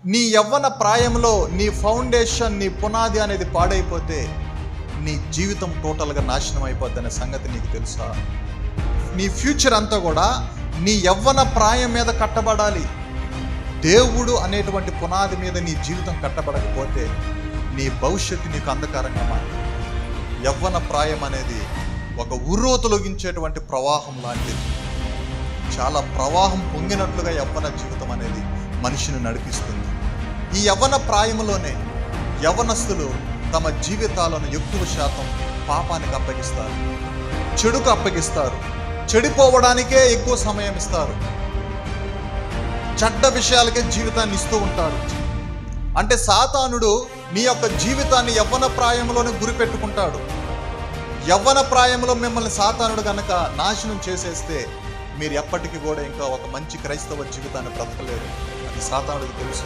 నీ యవ్వన ప్రాయంలో నీ ఫౌండేషన్, నీ పునాది అనేది పాడైపోతే నీ జీవితం టోటల్గా నాశనం అయిపోద్ది అనే సంగతి నీకు తెలుసా? నీ ఫ్యూచర్ అంతా కూడా నీ యవ్వన ప్రాయం మీద కట్టబడాలి. దేవుడు అనేటువంటి పునాది మీద నీ జీవితం కట్టబడకపోతే నీ భవిష్యత్తు నీకు అంధకారంగా మారింది. యవ్వన ప్రాయం అనేది ఒక ఉర్రూతలొగించేటువంటి ప్రవాహం లాంటిది. చాలా ప్రవాహం పొంగినట్లుగా యవ్వన జీవితం అనేది మనిషిని నడిపిస్తుంది. ఈ యవ్వన ప్రాయంలోనే యవ్వనస్తులు తమ జీవితాలను ఎక్కువ శాతం పాపానికి అప్పగిస్తారు, చెడుకు అప్పగిస్తారు, చెడిపోవడానికే ఎక్కువ సమయం ఇస్తారు, చెడ్డ విషయాలకే జీవితాన్ని ఇస్తూ ఉంటారు. అంటే సాతానుడు నీ యొక్క జీవితాన్ని యవ్వన ప్రాయంలోనే గురిపెట్టుకుంటాడు. యవ్వన ప్రాయంలో మిమ్మల్ని సాతానుడు కనుక నాశనం చేసేస్తే మీరు ఎప్పటికీ కూడా ఇంకా ఒక మంచి క్రైస్తవ జీవితాన్ని బ్రతకలేరు. అది సాతానుడికి తెలుసు.